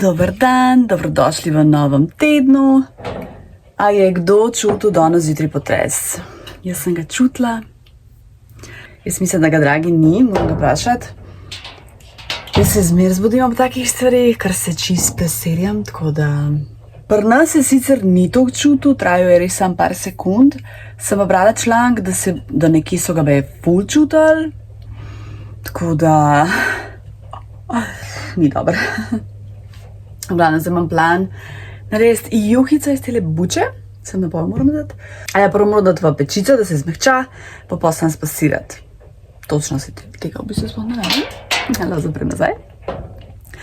Dober dan, dobrodošli v novem tednu. A je kdo čutil danes zjutraj potres? Jaz sem ga čutila. Jaz mislim, da ga dragi ni, moram ga vprašati. Jaz se zmeraj zbudim ob takih stvareh, kar se čist preserjam, tako da... Pri nas se sicer ni toliko čutil, trajal je res samo par sekund. Sem pa brala članek, da nekje so ga ful čutili. Tako da... Ni dobro. V glavnem, zdaj imam plan narediti juhico iz tele buče. Sem napol moram dati. A ja, prvo moram dati v pečico, da se zmehča, pa posem spasirati. Točno se tega v bistvu sploh ne vem. Lahko zaprem nazaj.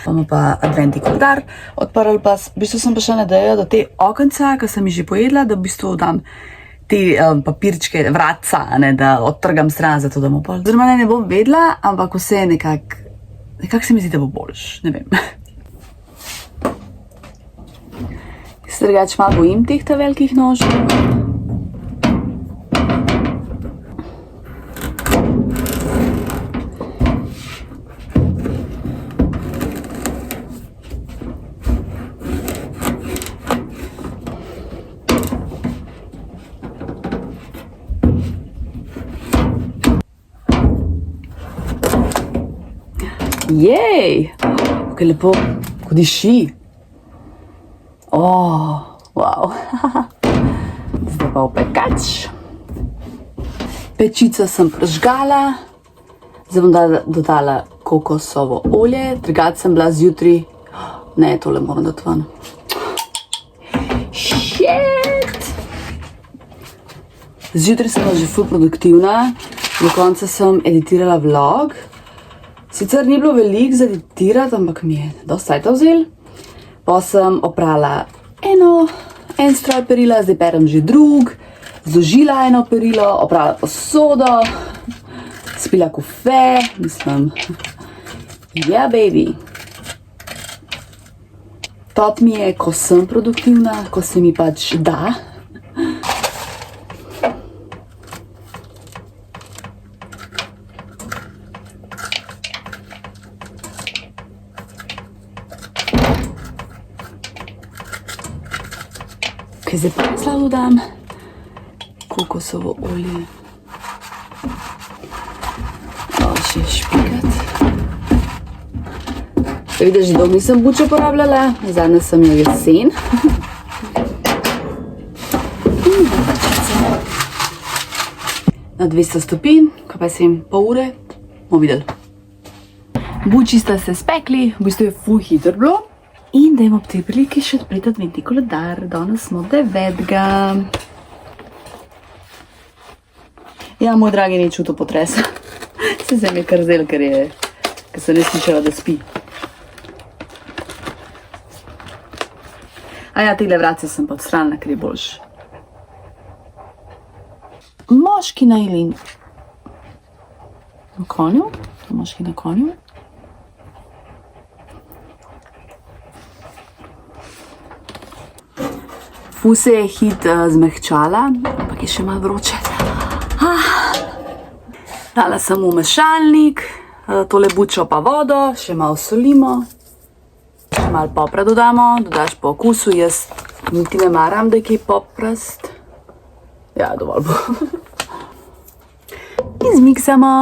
Bomo pa adventni koledar odprli, pa v bistvu sem pa še nadejo do te okenca, ki sem jih že pojedla, da v bistvu dam te papirčke, vratca, da odtrgam stran, zato da bom pol. Oziroma ne bom vedela, ampak vse nekako se mi zdi, da bo boljš, ne vem. Se drugače malo bojim teh velikih nožev. Jej, kako je lepo, ko diši. Wow. Zdaj pa v pekač. Pečico sem prižgala. Zdaj bom dodala kokosovo olje. Drugače sem bila zjutraj... Ne, tole moram dati ven. Shit! Zjutraj sem bila že ful produktivna. Do konca sem editirala vlog. Sicer ni bilo veliko za editirati, ampak mi je dosti cajta vzel. Pa sem oprala en stroj perila, zdaj perem že drug, zložila eno perilo, oprala posodo, spila kofe, mislim, yeah baby. Tot mi je, ko sem produktivna, ko se mi pač da. Kaj zdaj pa slabo dam? Kokosovo olje. Še špikat. Se vidiš, že dolgo nisem buče porabljala. Zadnje sem jo jesen. Na 200 stopinj, kaj pa sem pol ure, bomo videli. Buči sta se spekli, v bistvu je ful hitro bilo. In dajmo ob tej priliki še odpreti adventni koledar. Danes smo 9. Ja, moj dragi ni čutil potresa. Se mi je kar zdelo, ker se ne slišala, da spi. A ja, tele vratce sem pa odstranila, ker je boljš. Moški na ili na konju. Moški na konju. Ful se je hit zmehčala, ampak je še malo vroče. Dala sem v mešalnik, tole bučo pa vodo, še malo solimo, še malo popra dodamo, dodaš po okusu, jaz niti ne maram, da je kaj poprast. Ja, dovolj bo. In zmiksamo.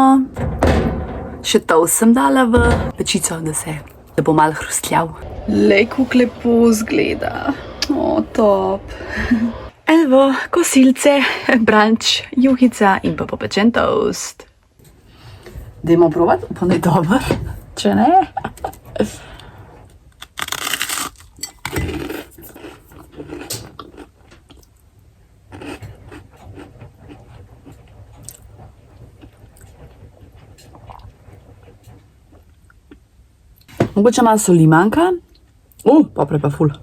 Še to sem dala v pečico, da bo malo hrustljal. Lej, kako lepo zgleda. Top. Evo, kosilce, brunch, juhica in pa popečen toast. Dajmo provat, pa ne dober, če ne. Mogoče malo soli manjka. Popre pa ful.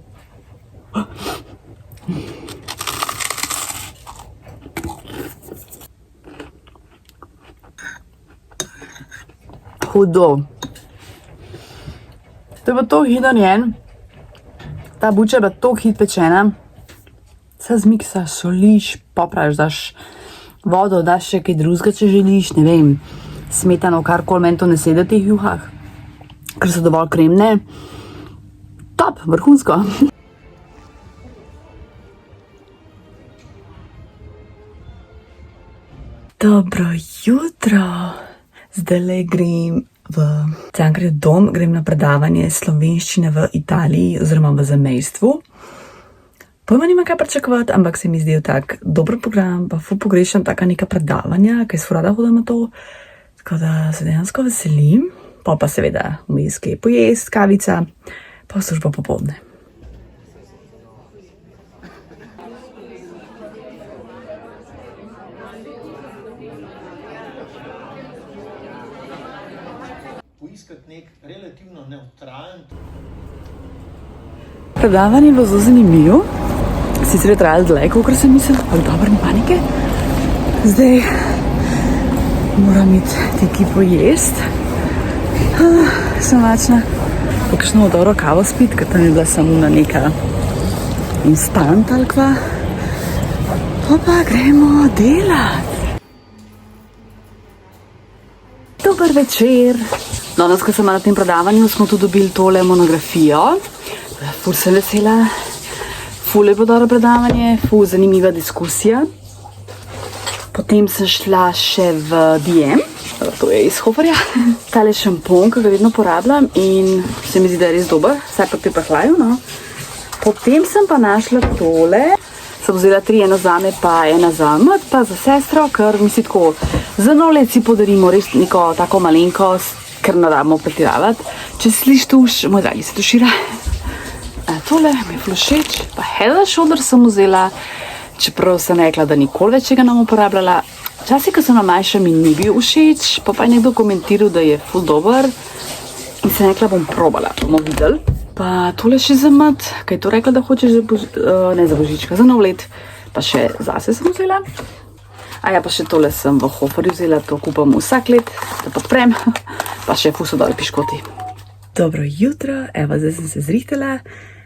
Hudo. To je pa to hit narjen. Ta buča je pa to hit pečena. Se zmiksaš, soliš, popraviš, daš vodo, daš še kaj drugega, če želiš, ne vem, smetano, karkoli, meni to ne sedi v teh juhah, ker so dovolj kremne. Top, vrhunsko. Dobro jutro. Zdajle grem v Cankarjev dom, grem na predavanje slovenščine v Italiji oziroma v zamejstvu. Pojma nima kaj pričakovati, ampak se mi zdi tak dober program, pa ful pogrešam taka neka predavanja, kaj so rada hodim na to. Tako da se dejansko veselim. Pa seveda vmes kaj pojest, kavica, pa služba popoldne. Poiskati nek relativno nevtralen. Predavanje je bilo zelo zanimivo. Sicer je trajalo dlje, kakor sem mislila, ampak dobro, ni panike. Zdaj moram iti nekaj pojest. Sem lačna. Pa kakšno dobro kavo spiti, ker tam je bila samo na neka instant ali kva. Pa gremo delati. Dober večer. Danes, ko sem na tem predavanju, smo tu dobili tole monografijo. Ful sem vesela. Ful je bilo dobro predavanje, ful zanimiva diskusija. Potem sem šla še v DM. To je iz Hoferja. Tale šampon, ki ga vedno porabljam in se mi zdi, da je res dober. Vsaj pa pri prhlaju, no. Potem sem pa našla tole. Sem vzela 3, ena zame pa ena za mat, pa za sestro, ker misli tako, za nov let si podarimo res neko tako malenkost, ker ne rabimo pretiravati. Če sliš tuš, moj dragi se tušira. Tole mi je ful všeč. Pa Head & Shoulders sem vzela, čeprav sem rekla, da nikoli več ga ne bom uporabljala. Včasih, ko sem na manjša, mi ni bil všeč, pa je nekdo komentiral, da je ful dober. In sem rekla, bom probala, bomo videli. Pa tole še za mat, kaj je to rekla, da hoče ne za božička, za nov let. Pa še zase sem vzela. A ja, pa še tole sem v Hoferju vzela, to kupam vsak let, da podprem. Pa še ful so dobre piškoti. Dobro jutro, evo, zdaj sem se zrihtala.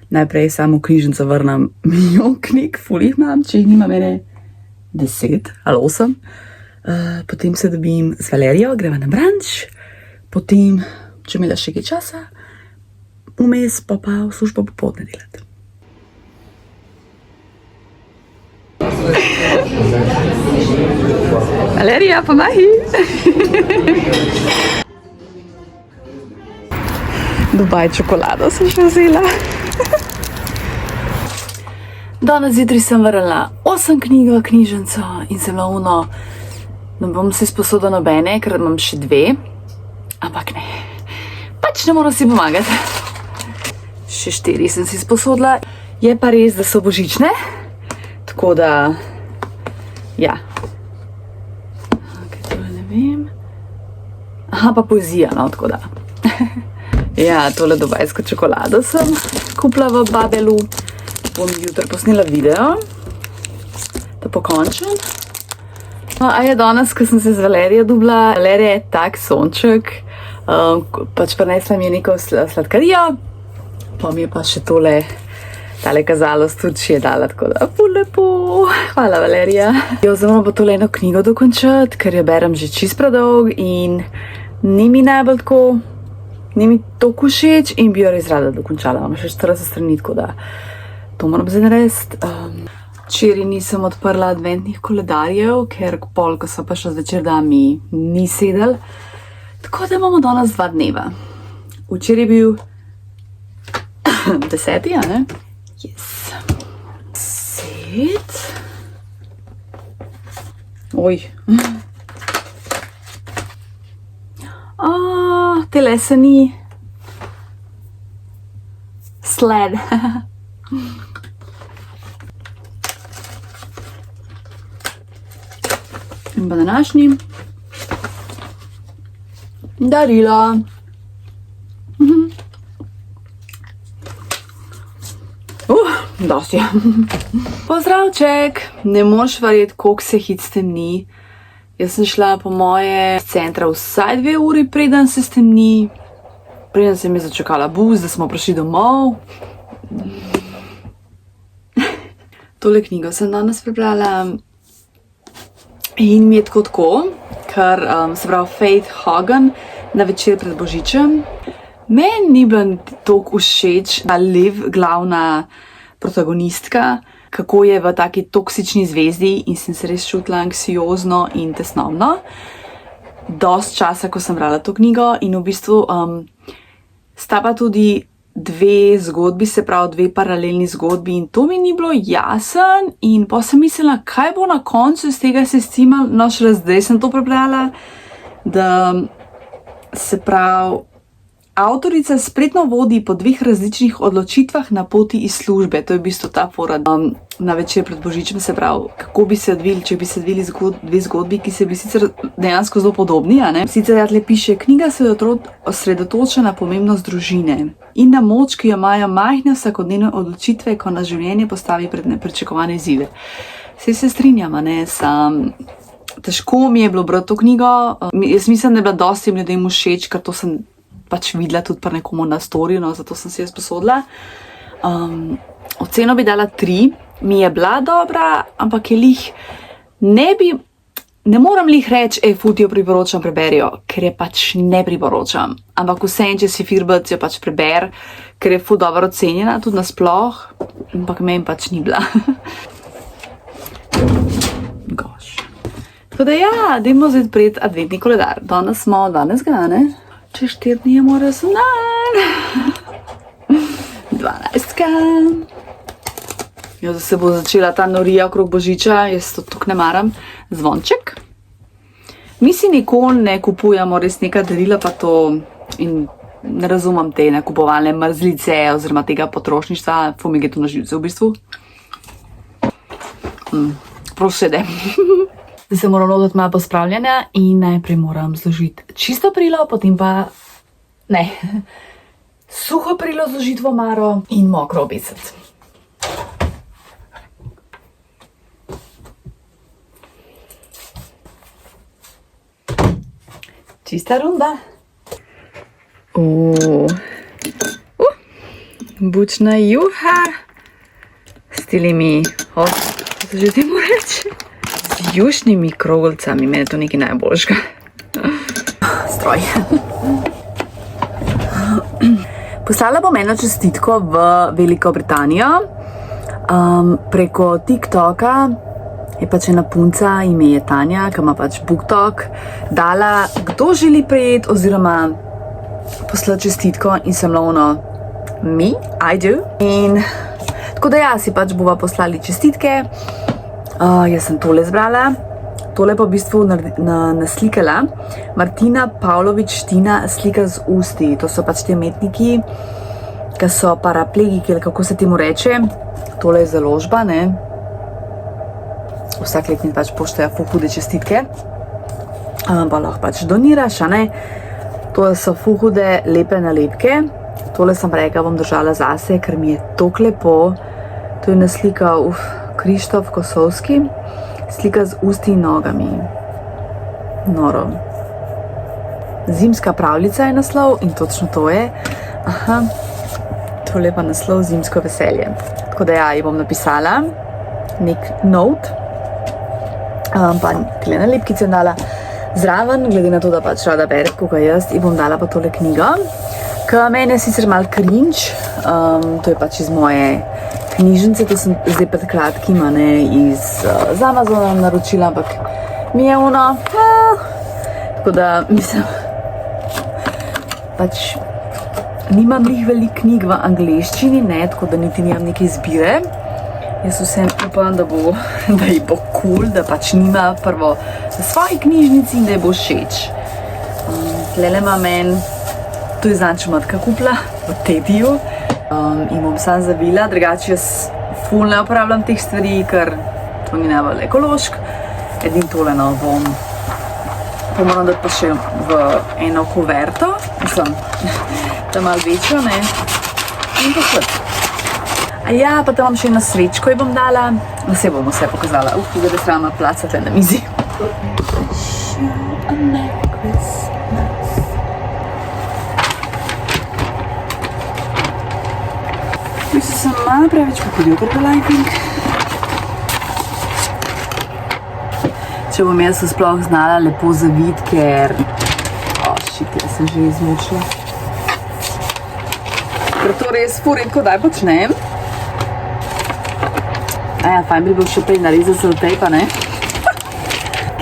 Najprej samo v knjižnico vrnem milijon knjig, ful jih imam, če jih nima mene 10 ali 8. Potem se dobim z Valerijo, greva na brunch. Potem, če mi da še kaj časa, vmes pa v službo popoldne delati. Valerija, pomahi! Dubaj čokolado sem še vzela. Danes zjutraj sem vrnila 8 knjig v knjižnico in sem bila ne bom si sposodila nobene, ker imam še 2. Ampak ne, pač ne moram si pomagati. Še 4 sem si sposodila. Je pa res, da so božične, tako da, ja. Kaj tole ne vem. Aha, pa poezija, no, tako da. Ja, tole dubajsko čokolado sem kupila v Babelu. Bom jutri posnela video, da pokončam. No, a je danes, ko sem se z Valerijo dobila. Valerija je tak sonček, pač prinesla mi je neko sladkarijo, pa mi je pa še tale kazalost tudi še je dala, tako da ful lepo. Hvala, Valerija. Zdaj moram pa tole eno knjigo dokončati, ker jo berem že čist predolg in ni mi najbolj tako, ni mi toliko všeč in bi jo res rada dokončala. Imam še 40 strani, tako da to moram zdaj narediti. Včeraj nisem odprla adventnih koledarjev, ker pol, ko sem pa šla zvečer, da mi ni sedel. Tako da imamo danes 2 dneva. Včeraj je bil 10, a ne? Yes. 10. Oj. Tele se ni. Sled. In pa današnji darila. Dosti. Pozdravček! Ne moreš verjeti, koliko se hit stemni. Jaz sem šla po moje z centra vsaj 2 uri, preden se stemni. Preden sem je začakala bus, da smo prišli domov. Tole knjigo sem danes prebrala in mi je tako, ker se pravi Faith Hagen na večer pred božičem. Meni ni bila toliko všeč ta Liv, glavna protagonistka, kako je v taki toksični zvezdi in sem se res čutila anksiozno in tesnobno. Dost časa, ko sem brala to knjigo in v bistvu sta pa tudi dve zgodbi, se pravi dve paralelni zgodbi in to mi ni bilo jasen in pa sem mislila, kaj bo na koncu iz tega se scimal, no šele zdaj sem to prebrala, da se pravi avtorica spretno vodi po dveh različnih odločitvah na poti iz službe. To je v bistvu ta fora na večer pred Božičem, se pravi, kako bi se odvili, če bi se odvili dve zgodbi, ki se bi sicer dejansko zelo podobni, a ne? Sicer tle piše, knjiga se osredotoča na pomembnost družine in na moč, ki jo imajo majhne vsakodnevne odločitve, ko nas življenje postavi pred nepričakovane izzive. Saj se strinjam, a ne, težko mi je bilo brati to knjigo. Jaz mislim, da je bila dosti ljudem všeč, ker to sem pač videla tudi pri nekomu na storju, no, zato sem si jo sposodila. Oceno bi dala 3, mi je bila dobra, ampak je lih, ne moram lih reči, ful ti jo priporočam, preberijo, ker je pač ne priporočam. Ampak vseeno, če si firbec, jo pač preber, ker je ful dobro ocenjena, tudi nasploh, ampak meni pač ni bila. Gosh. Tako da ja, dajmo zdaj pred adventni koledar. Danes smo 12. ne? Čez 4 dni je moj rojstni dan. 12. Zdaj se bo začela ta norija okrog Božiča, jaz to tukaj ne maram. Zvonček. Mi si nikoli ne kupujemo res neka darila, pa to in ne razumem te nakupovalne mrzlice oziroma tega potrošništva, ful mi gre to na živce v bistvu. Prav sede. Zdaj se moram lotiti malo pospravljanja in najprej moram zložiti čisto perilo, potem pa suho perilo zložiti v omaro in mokro obesiti. Čista runda. Bučna juha s tilimi, kako se že temu reče? Z jušnimi krogeljcami, meni je to nekaj najboljšega. Stroj. Poslala bom eno čestitko v Veliko Britanijo. Preko TikToka je pač ena punca, ime je Tanja, ki ima pač BookTok, dala, kdo želi prejeti oziroma poslati čestitko in sem lovno me, I do. In tako da ja, si pač bova poslali čestitke. Jaz sem tole zbrala, tole pa v bistvu naslikala Martina Pavlović Tina, slika z usti. To so pač te umetniki, ki so paraplegiki, ali kako se temu reče. Tole je založba, ne. Vsak let mi pač poštejo ful hude čestitke, pa lahko pač doniraš, a ne. Tole so ful hude lepe nalepke. Tole sem rekla, bom držala zase, ker mi je toliko lepo. To je naslikal Krištof Kosovski, slika z usti in nogami. Noro. Zimska pravljica je naslov in točno to je. Aha, tole pa naslov Zimsko veselje. Tako da ja, ji bom napisala nek note, pa tole nalepkice dala zraven, glede na to, da pač rada bere, kako jaz, ji bom dala pa tole knjigo, ki meni je sicer malo cringe, to je pač iz moje knjižnice, to sem zdaj pred kratkim, iz Amazona naročila, ampak mi je ono, tako da mislim, pač nimam njih veliko knjig v angleščini, ne, tako da niti nimam neke izbire. Jaz vsem upam, da ji bo cool, da pač nima prvo v svoji knjižnici in da ji bo všeč. Tlele ima meni, to je zanč matka kupila v Tediju. In bom sam zavila, drugače jaz ful ne uporabljam teh stvari, ker to ni najbolj ekološk. Edin tole bom moram dati pa še v eno kuverto, mislim, da malo večjo, ne, in pa vse. A ja, pa tam imam še eno svečko, ji bom dala, vse bom vse pokazala, da je srama placa tle na mizi. Mislim, sem malo preveč pohodil lighting. Če bom jaz se sploh znala lepo zaviti, ker... jaz sem že izmučila. ker to res ful redko daj počnem. Aja, fajn bi bil še prej narezati selotejpa, ne?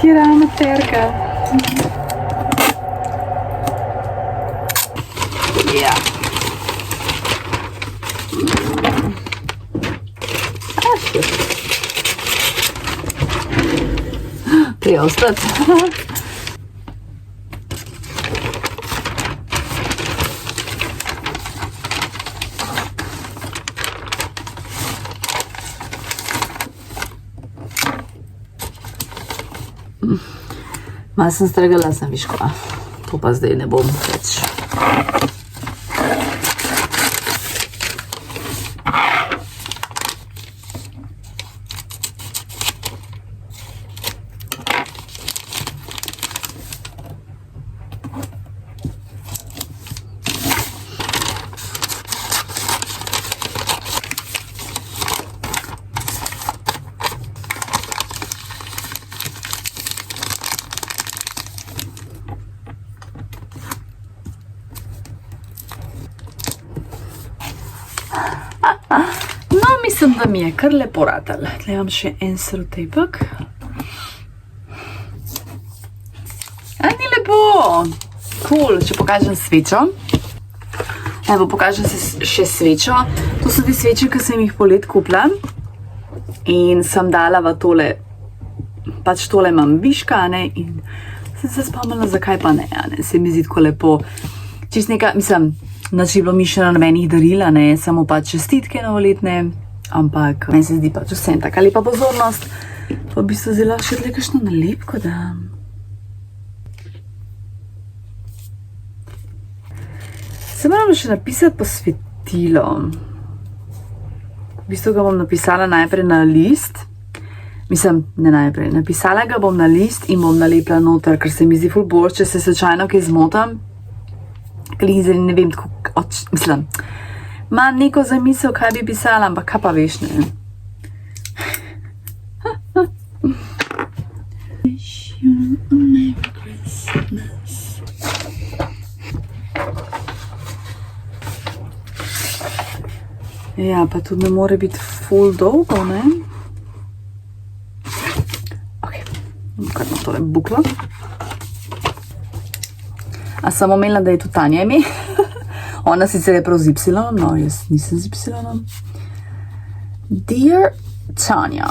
Kjera amaterka. Ja. Treba ostati. Malo sem strgala, sem viškova. To pa zdaj ne bom več. No, mislim, da mi je kar lepo ratal. Tle imam še en selotejpek. A, ni lepo! Cool, če pokažem svečo. Evo, pokažem se še svečo. To so te sveče, ki sem jih polet kupila. In sem dala v tole, pač tole imam viška, ne, in sem se spomnila, zakaj pa ne, ne, se mi zdi tako lepo. Čist neka, mislim, nič je bilo mišljeno nobenih darila, ne, samo pač čestitke novoletne, ampak meni se zdi pač vsem taka lepa pozornost. Pa v bistvu zdaj lahko še tle kakšno nalepko dam. Se moram še napisati posvetilo. V bistvu ga bom napisala najprej na list. Mislim, ne najprej. Napisala ga bom na list in bom nalepila noter, ker se mi zdi ful bolj, če se slučajno kaj zmotam. Klizer, ne vem, tako, mislim, imam neko zamisel, kaj bi pisala, ampak kaj pa veš, ne. Wish you a Merry Christmas. Ja, pa tudi ne more biti ful dolgo, ne. Ok, kar na tole buklo. A sem omenila, da je to Tanja ime. Ona sicer je prav z Y, no jaz nisem z Y. Dear Tanja.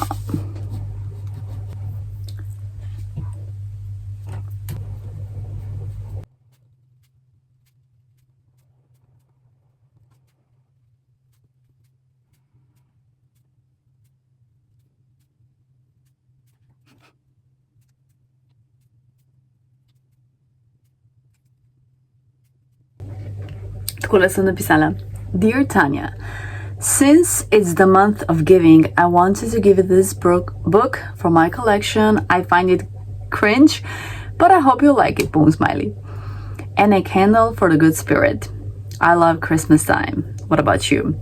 Takole sem napisala. Dear Tanya, since it's the month of giving, I wanted to give you this book from my collection. I find it cringe, but I hope you like it, boom smiley. And a candle for the good spirit. I love Christmas time. What about you?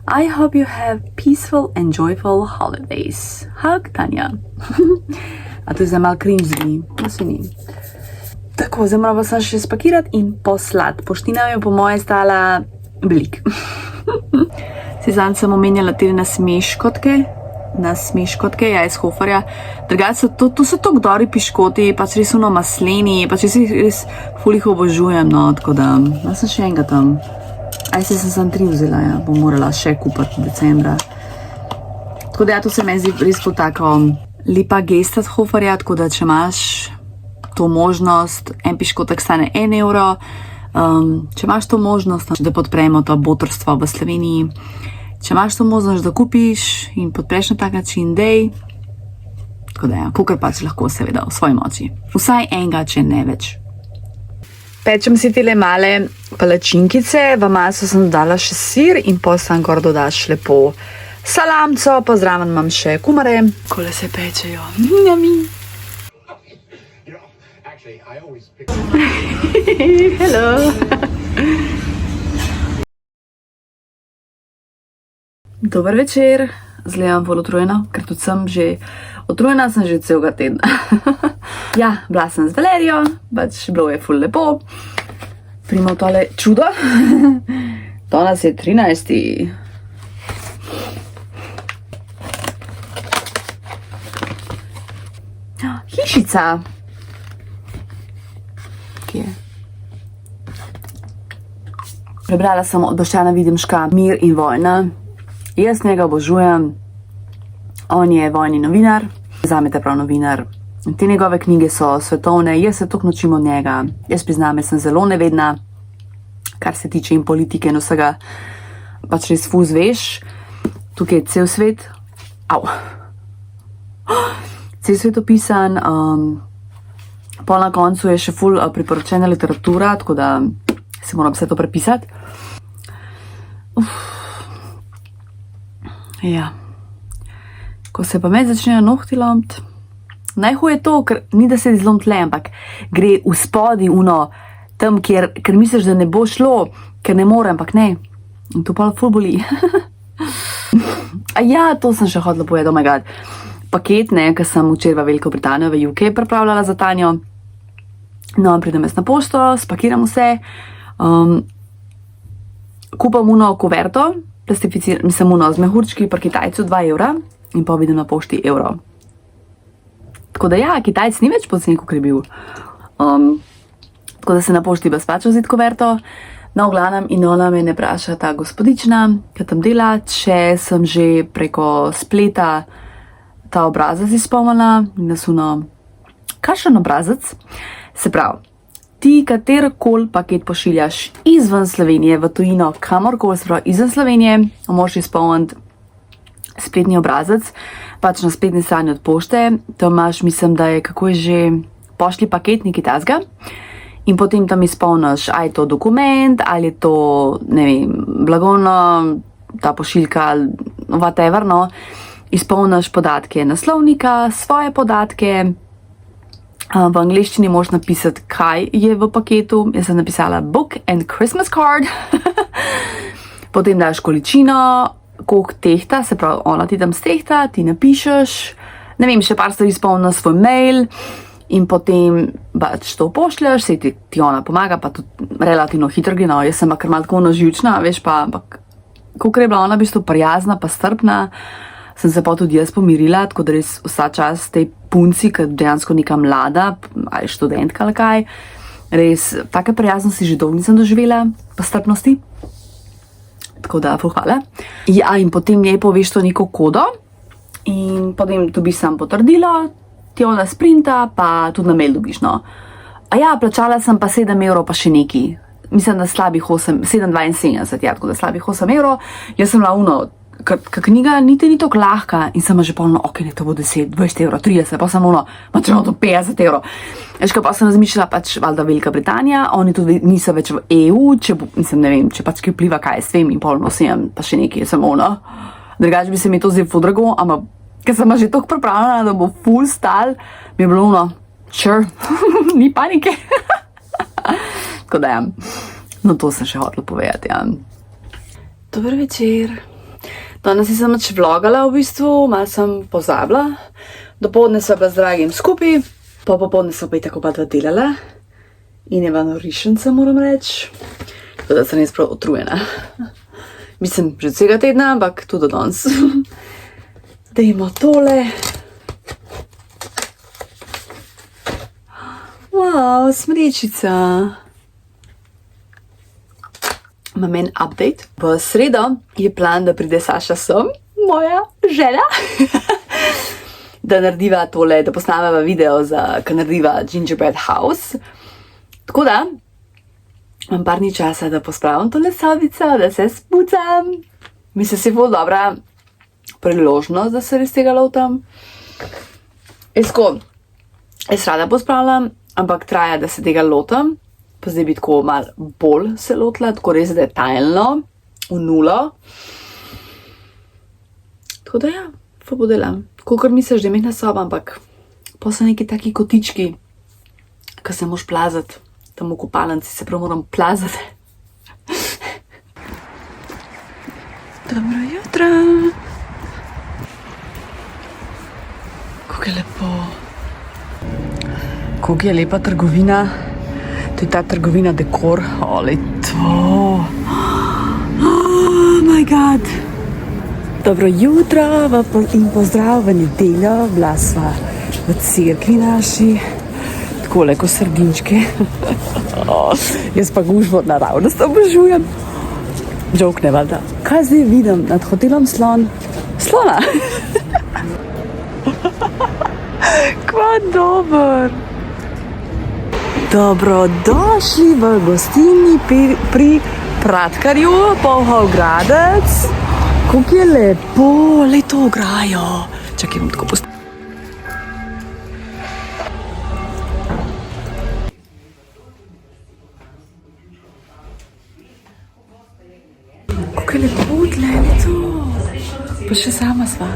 I hope you have peaceful and joyful holidays. Hug, Tanya. A to je zdaj malo cringe zveni. No se ni. Tako, zdaj moram pa še spakirati in poslati. Poština mi je po moje stala velik. Si zanj sem omenjala te nasmeškotke, ja, iz Hoferja. Drugače, to so tako dobri piškoti, pač res ono masleni, pač res ful jih obožujem, no, tako da, jaz sem še enega tam. Aj se sem 3 vzela, ja, bom morala še kupiti decembra. Tako da, ja, to se meni zdi res po tako lepa gesta z Hoferja, tako da, če imaš to možnost, en piškotek stane 1 evro, če imaš to možnost, da podpremo to botrstvo v Sloveniji, če imaš to možnost, da kupiš in podpreš na tak način, dej, tako da ja, kakor pač lahko seveda v svoji moči. Vsaj enega, če ne več. Pečem si tele male palačinkice, v maso sem dodala še sir in potem sem gor dodaš lepo salamco, pa zraven imam še kumare, kole se pečejo, njami. Hello. Dober večer, zgledam bolj utrujena, ker tudi sem že utrujena, sem že celega tedna. Ja, bila sem z Valerijo, pač bilo je ful lepo. Primal tole čudo. Danes je 13. Hišica. Kje je? Prebrala sem od Boštjana Videmška Mir in vojna. Jaz njega obožujem. On je vojni novinar. Zame je prav novinar. Te njegove knjige so svetovne. Jaz se toliko naučim od njega. Jaz priznam, jaz sem zelo nevedna, kar se tiče in politike in vsega. Pač res fuz veš. Tukaj je cel svet. Cel svet opisan. Pol na koncu je še ful priporočena literatura, tako da se moram vse to prepisati. Ja. Ko se pa med začnejo nohti lomiti, najhuje je to, ker ni da se zlom tle, ampak gre v spodi tam, ker misliš, da ne bo šlo, ker ne more, ampak ne. In to pa ful boli. Ja, to sem še hodila povedati, oh my god. Paket, ker sem včeraj v Veliko Britanijo, v UK pripravljala za Tanjo. No, pridem jaz na pošto, spakiram vse, kupam kuverto, mislim z mehurčki pri Kitajcu 2 evra in pa vidim na pošti evro. Tako da ja, Kitajc ni več poceni, kot je bil. Tako da se na pošti bi splačal vzeti kuverto. No, v glavnem, in ona me ne vpraša ta gospodična, ki tam dela, če sem že preko spleta ta obrazac izpolnila in nasuno, kakšen obrazac? Se pravi, ti katerkoli paket pošiljaš izven Slovenije, v tujino, kamorkoli, se pravi, izven Slovenije, moraš izpolniti spletni obrazac, pač na spletni strani od pošte, tam imaš, mislim, da je, kako je že, pošli paket, nekaj tasga, in potem tam izpolniš, ali je to dokument, ali je to, ne vem, blagovno, ta pošiljka, whatever, no, izpolniš podatke naslovnika, svoje podatke, v angleščini moraš napisati, kaj je v paketu. Jaz sem napisala book and Christmas card. Potem daš količino, koliko tehta, se pravi, ona ti tam stehta, ti napišeš, ne vem, še par stvari izpolniš svoj mail in potem pač to pošljaš, se ti ona pomaga, pa tudi relativno hitro gre, no, jaz sem kar malo tako naživčna, veš pa, ampak koliko je bila ona v bistvu prijazna, pa strpna, sem se pa tudi jaz pomirila, tako da res vsa čas tej punci, ki dejansko neka mlada, ali študentka ali kaj, res take prijaznosti že dolgo nisem doživela, pa strpnosti. Tako da, hvala. Ja, in potem njej poveš to neko kodo in potem dobiš sam potrdilo, ti ona sprinta, pa tudi na mail dobiš, no. A ja, plačala sem pa 7 evrov, pa še neki. Mislim, da slabih 7,72, ja, tako da slabih 8 evrov. Jaz sem bila knjiga niti ni tako lahka in sem že polno, ok, ne, to bo 10, 20 evrov, 30, pa sem ma če to 50 evrov. Veš, pa sem razmišljala, pač valjda Velika Britanija, oni tudi niso več v EU, mislim, ne vem, če pač ki vpliva, kaj s tem in polno sem, pa še nekaj, sem drugače bi se mi to zdaj ful drago, ampak ker sem že toliko pripravljena, da bo ful stal, mi je bilo sure, ni panike. Tako da, ja, no to sem še hotela povedati, ja. Dober večer. Danes nisem več vlogala v bistvu, malo sem pozabila. Dopoldne sva bila z dragim skupaj, pa popoldne sva pa i tako pa dva delala. In je vano rišenca, moram reči. Tako da sem res prav utrujena. Mislim, že vsega tedna, ampak tudi danes. Dajmo tole. Wow, smrečica. Imam en update. V sredo je plan, da pride Saša sem, moja želja, da narediva tole, da posnameva video, ka narediva Gingerbread House. Tako da, imam par dni časa, da pospravim tole sobico, da se spucam. Mislim, se je ful dobra priložnost, da se res tega lotam. Jaz rada pospravljam, ampak traja, da se tega lotam. Pa zdaj bi tako malo bolj se lotila, tako res detaljno, v nulo. Tako da ja, ful podelam. Kolikor misliš, da je mehna soba, ampak pa so neki taki kotički, ki se moš plazati. Tam v kopalnici se prav moram plazati. Dobro jutro. Kako je lepo. Kako je lepa trgovina. To je ta trgovina Dekor, ali to. god. Dobro jutro in pozdrav v nedeljo. Bila sva v cerkvi naši, takole ko sardinčke. Jaz pa gužvo naravnost obožujem. Jokne, valjda. Kaj zdaj vidim nad hotelom Slon? Slona! Kva dober! Dobrodošli v gostilni pri Pratkarju, Polhov Gradec. Kako je lepo, le to ograjo. Čakaj, bom tako postavila. Kako je lepo, glej to. Pa še sama sva.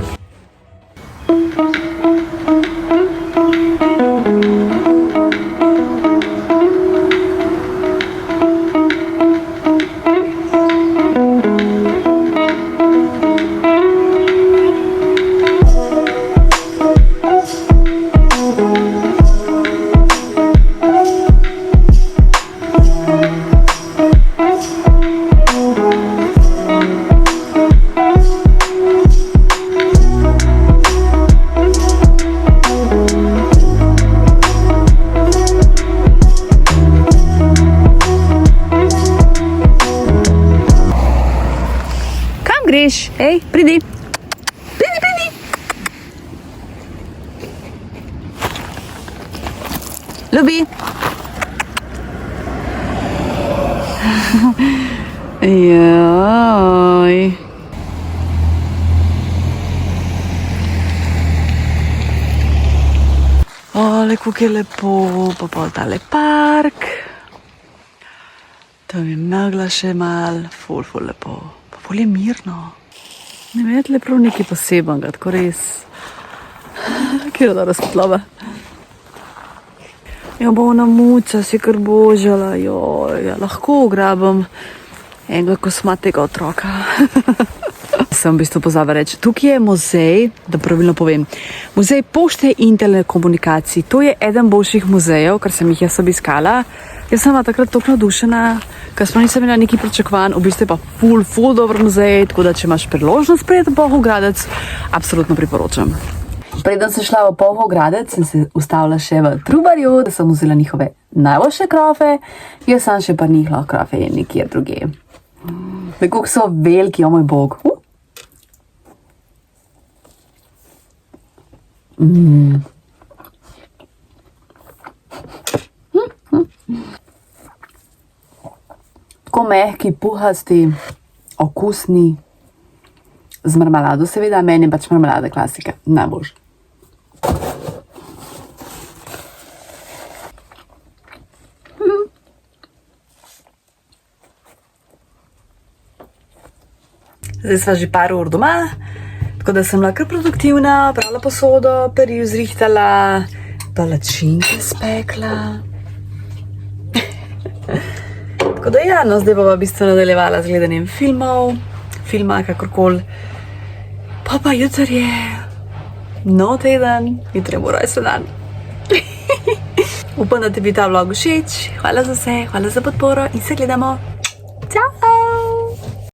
Greš, hej, pridi. Pridi. Ljubi. Joj. Ole, kako je lepo, pa tale park. Tam je megla še mal, ful lepo. Ful je mirno. Ne vem, je prav nekaj posebenega, tako res. Kjer da razplava. Ja, bo ona muca si kar božala, joj, lahko ugrabim enega kosmatega otroka. Sem v bistvu pozabila reči, tukaj je muzej, da pravilno povem, muzej pošte in telekomunikacij. To je eden boljših muzejev, kar sem jih jaz obiskala. Jaz sem takrat toliko navdušena, ker smo nisem imela nekaj pričakovanj, v bistvu je pa ful dober muzej, tako da če imaš priložnost priti v Polhov Gradec, absolutno priporočam. Preden sem šla v Polhov Gradec, sem se ustavila še v Trubarju, da sem vzela njihove najboljše krofe, jaz sem še pa njihla krofe nekje druge. Kako so veliki, o moj bog. Tako mehki, puhasti, okusni, z marmelado seveda, meni je pač marmelada klasika, najboljša. Zdaj sva že par ur doma, tako da sem bila kar produktivna, prala posodo, peril zrihtala, palačinke spekla. Tako da ja, no zdaj bova v bistvu nadaljevala z gledanjem filma, kakorkoli. Pa jutri je nov teden, jutri je moj rojstni dan. Upam, da ti bi ta vlog všeč. Hvala za vse, hvala za podporo in se gledamo. Čau!